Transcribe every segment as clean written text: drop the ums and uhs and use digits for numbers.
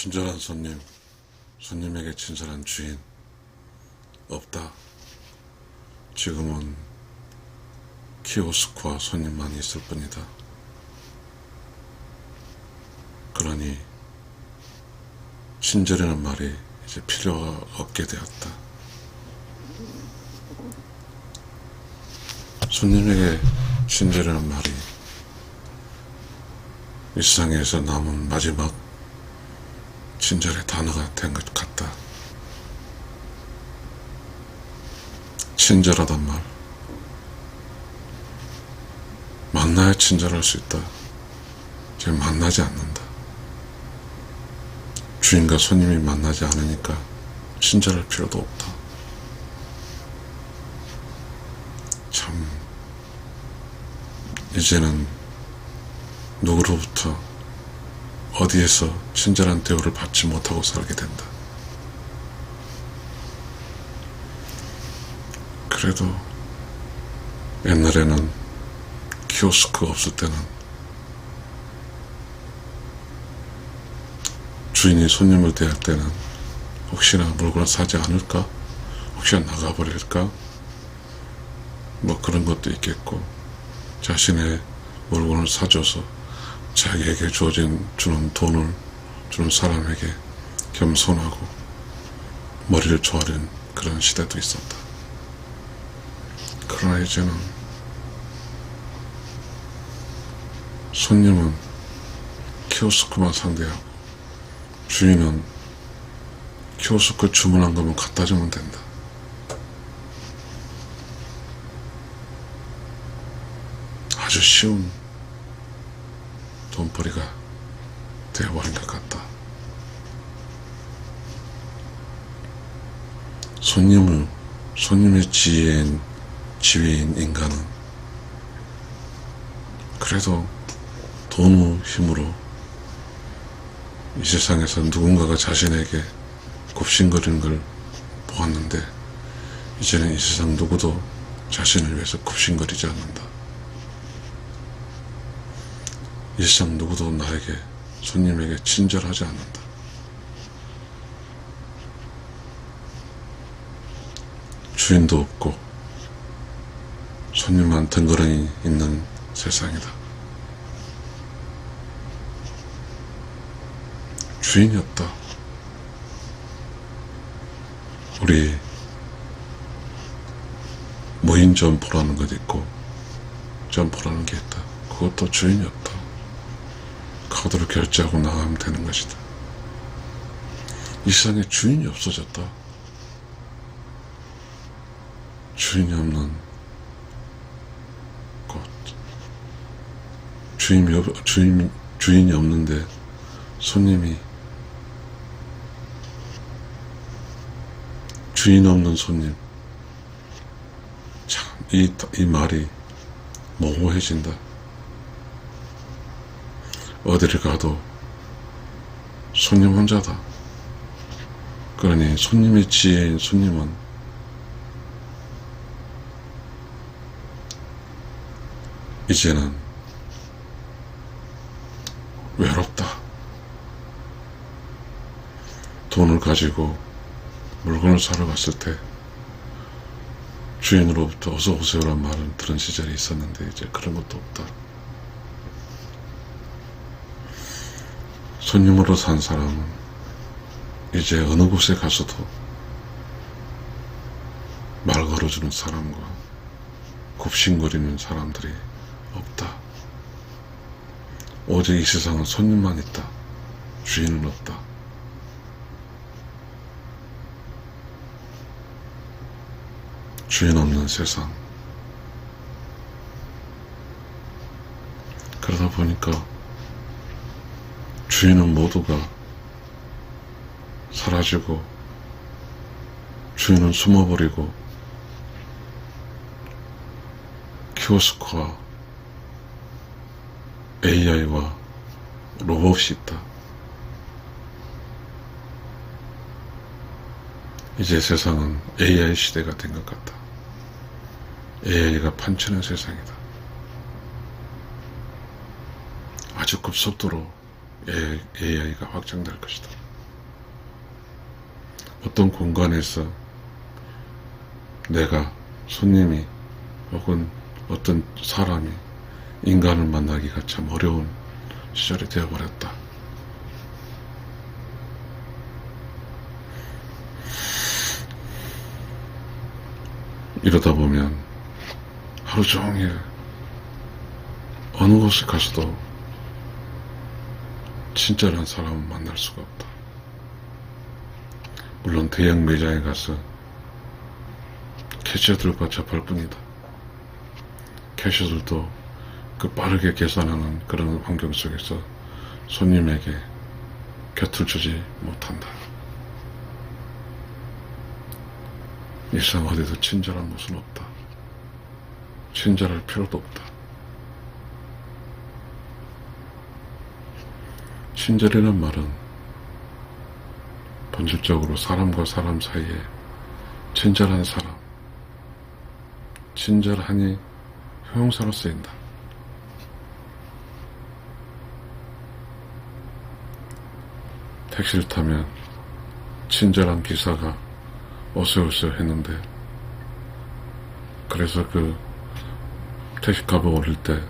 친절한 손님, 손님에게 친절한 주인 없다. 지금은 키오스크와 손님만 있을 뿐이다. 그러니 친절이라는 말이 이제 필요가 없게 되었다. 손님에게 친절이라는 말이 이 세상에서 남은 마지막 친절의 단어가 된 것 같다. 친절하단 말, 만나야 친절할 수 있다. 지금 만나지 않는다. 주인과 손님이 만나지 않으니까 친절할 필요도 없다. 참, 이제는 누구로부터 어디에서 친절한 대우를 받지 못하고 살게 된다. 그래도 옛날에는 키오스크가 없을 때는 주인이 손님을 대할 때는 혹시나 물건을 사지 않을까? 혹시나 나가버릴까? 뭐 그런 것도 있겠고, 자신의 물건을 사줘서 자기에게 주는 돈을 주는 사람에게 겸손하고 머리를 조아리는 그런 시대도 있었다. 그러나 이제는 손님은 키오스크만 상대하고 주인은 키오스크 주문한 거면 갖다 주면 된다. 아주 쉬운 돈벌이가 되어버린 것 같다. 손님의 지위인 인간은 그래도 돈의 힘으로 이 세상에서 누군가가 자신에게 굽신거리는 걸 보았는데, 이제는 이 세상 누구도 자신을 위해서 굽신거리지 않는다. 이 세상 누구도 나에게, 손님에게 친절하지 않는다. 주인도 없고 손님만 덩그러니 있는 세상이다. 주인이 없다. 우리 무인 점포라는 것 있고 점포라는 게 있다. 그것도 주인이 없다. 카드로 결제하고 나가면 되는 것이다. 이 세상에 주인이 없어졌다. 주인이 없는 곳. 주인이 없는데 손님이, 주인 없는 손님. 참, 이 말이 모호해진다. 어디를 가도 손님 혼자다. 그러니 손님의 지혜인 손님은 이제는 외롭다. 돈을 가지고 물건을 사러 갔을 때 주인으로부터 어서 오세요란 말을 들은 시절이 있었는데 이제 그런 것도 없다. 손님으로 산 사람은 이제 어느 곳에 가서도 말 걸어주는 사람과 굽신거리는 사람들이 없다. 오직 이 세상은 손님만 있다. 주인은 없다. 주인 없는 세상. 그러다 보니까 주인은 모두가 사라지고 주인은 숨어버리고 키오스크와 AI와 로봇이 있다. 이제 세상은 AI 시대가 된 것 같다. AI가 판치는 세상이다. 아주 급속도로 AI가 확장될 것이다. 어떤 공간에서 내가, 손님이, 혹은 어떤 사람이 인간을 만나기가 참 어려운 시절이 되어버렸다. 이러다 보면 하루 종일 어느 곳에 가서도 친절한 사람을 만날 수가 없다. 물론 대형 매장에 가서 캐셔들과 접할 뿐이다. 캐셔들도 그 빠르게 계산하는 그런 환경 속에서 손님에게 곁을 주지 못한다. 일상 어디도 친절한 곳은 없다. 친절할 필요도 없다. 친절이란 말은 본질적으로 사람과 사람 사이에 친절한 사람, 친절하니 형용사로 쓰인다. 택시를 타면 친절한 기사가 어서오세요 했는데, 그래서 그 택시값을 올릴 때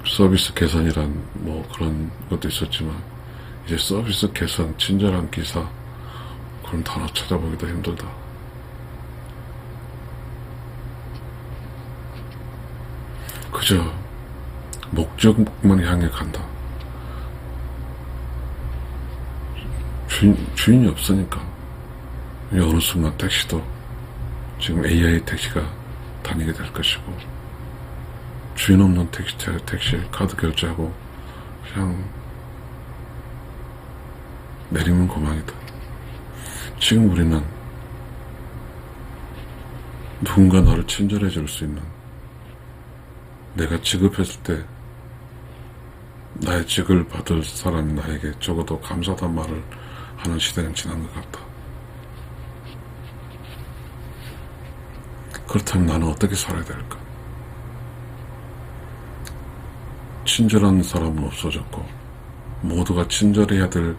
서비스 개선이란 뭐 그런 것도 있었지만, 이제 서비스 개선, 친절한 기사, 그런 단어 찾아보기도 힘들다. 그저 목적만 향해 간다. 주인이 없으니까. 어느 순간 택시도 지금 AI 택시가 다니게 될 것이고, 주인 없는 택시 카드 결제하고 그냥 내리면 그만이다. 지금 우리는 누군가 나를 친절해 줄 수 있는, 내가 지급했을 때 나의 직을 받을 사람이 나에게 적어도 감사하다는 말을 하는 시대는 지난 것 같다. 그렇다면 나는 어떻게 살아야 될까? 친절한 사람은 없어졌고, 모두가 친절해야 될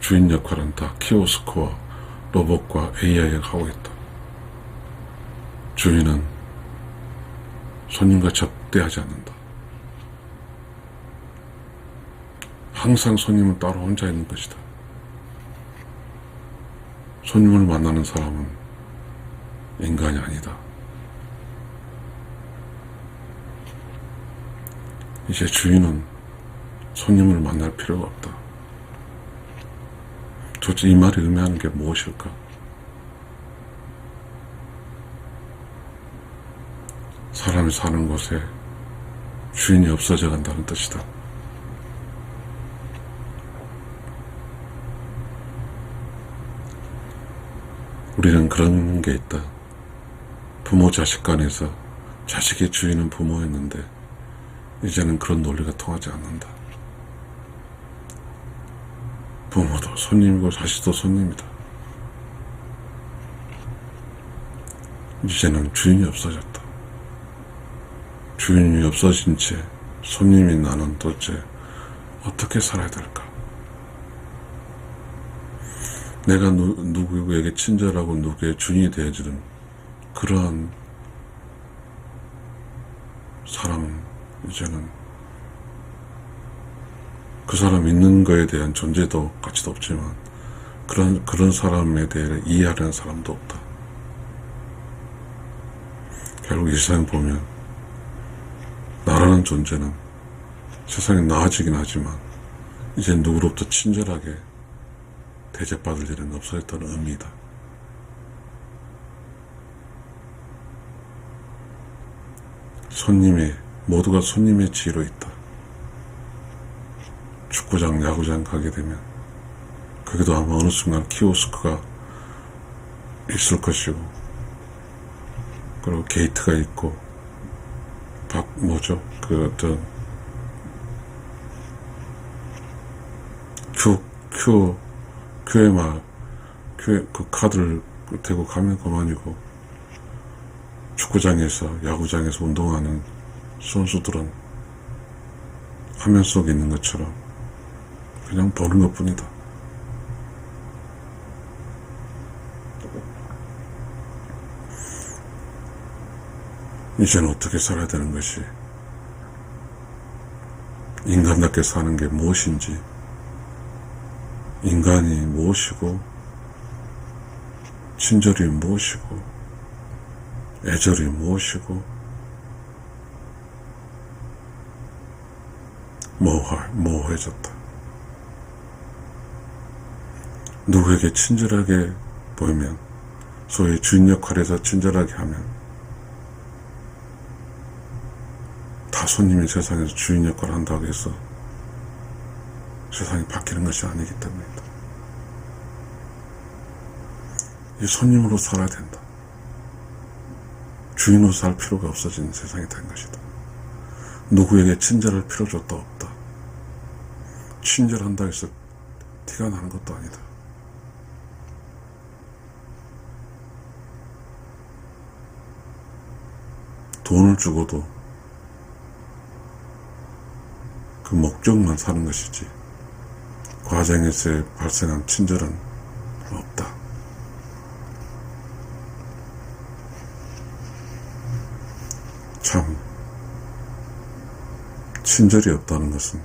주인 역할은 다 키오스크와 로봇과 AI가 하고 있다. 주인은 손님과 접대하지 않는다. 항상 손님은 따로 혼자 있는 것이다. 손님을 만나는 사람은 인간이 아니다. 이제 주인은 손님을 만날 필요가 없다. 도대체 이 말이 의미하는 게 무엇일까? 사람이 사는 곳에 주인이 없어져 간다는 뜻이다. 우리는 그런 게 있다. 부모 자식 간에서 자식의 주인은 부모였는데 이제는 그런 논리가 통하지 않는다. 부모도 손님이고 자식도 손님이다. 이제는 주인이 없어졌다. 주인이 없어진 채 손님인 나는 도대체 어떻게 살아야 될까? 내가 누구에게 친절하고 누구의 주인이 되어주는 그러한 사람은 이제는 그 사람 있는 거에 대한 존재도 가치도 없지만 그런 사람에 대해 이해하려는 사람도 없다. 결국 이 세상 보면 나라는 존재는 세상이 나아지긴 하지만 이제 누구로부터 친절하게 대접받을 일은 없어졌다는 의미이다. 모두가 손님의 지위로 있다. 축구장, 야구장 가게 되면 거기도 아마 어느 순간 키오스크가 있을 것이고, 그리고 게이트가 있고, 큐에 그 카드를 대고 가면 그만이고, 축구장에서, 야구장에서 운동하는 선수들은 화면 속에 있는 것처럼 그냥 보는 것 뿐이다. 이제는 어떻게 살아야 되는 것이, 인간답게 사는 게 무엇인지, 인간이 무엇이고, 친절이 무엇이고, 애절이 무엇이고, 모호해졌다. 누구에게 친절하게 보이면, 소위 주인 역할에서 친절하게 하면, 다 손님이 세상에서 주인 역할을 한다고 해서 세상이 바뀌는 것이 아니기 때문이다. 이 손님으로 살아야 된다. 주인으로 살 필요가 없어진 세상이 된 것이다. 누구에게 친절할 필요조차 없다. 친절한다 해서 티가 나는 것도 아니다. 돈을 주고도 그 목적만 사는 것이지 과정에서 발생한 친절은 없다. 참 친절이 없다는 것은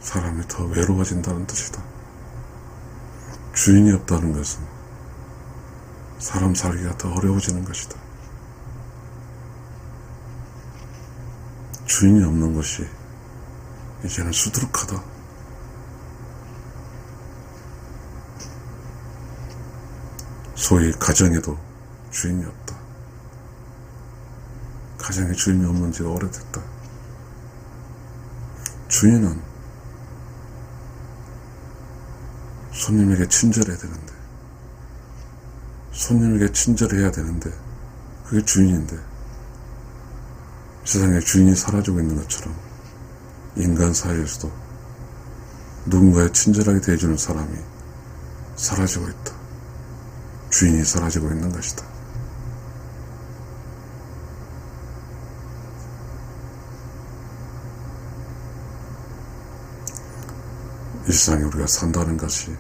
사람이 더 외로워진다는 뜻이다. 주인이 없다는 것은 사람 살기가 더 어려워지는 것이다. 주인이 없는 것이 이제는 수두룩하다. 소위 가정에도 주인이 없다. 가정에 주인이 없는 지가 오래됐다. 주인은 손님에게 친절해야 되는데, 손님에게 친절해야 되는데, 그게 주인인데, 세상에 주인이 사라지고 있는 것처럼 인간 사이에서도 누군가에 친절하게 대해주는 사람이 사라지고 있다. 주인이 사라지고 있는 것이다. 이 세상에 우리가 산다는 것이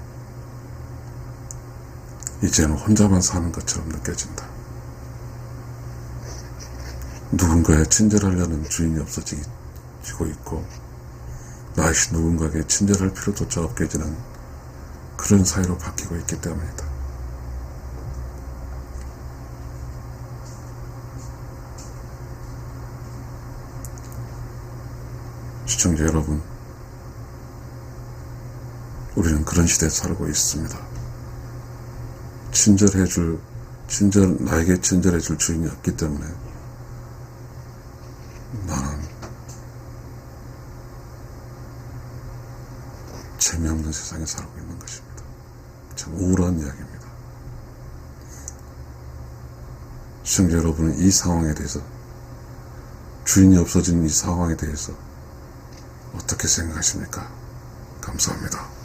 이제는 혼자만 사는 것처럼 느껴진다. 누군가에 친절하려는 주인이 없어지고 있고, 나 역시 누군가에게 친절할 필요조차 없게 되는 그런 사회로 바뀌고 있기 때문이다. 시청자 여러분, 우리는 그런 시대에 살고 있습니다. 나에게 친절해줄 주인이 없기 때문에 나는 재미없는 세상에 살고 있는 것입니다. 참 우울한 이야기입니다. 시청자 여러분은 이 상황에 대해서, 주인이 없어진 이 상황에 대해서 어떻게 생각하십니까? 감사합니다.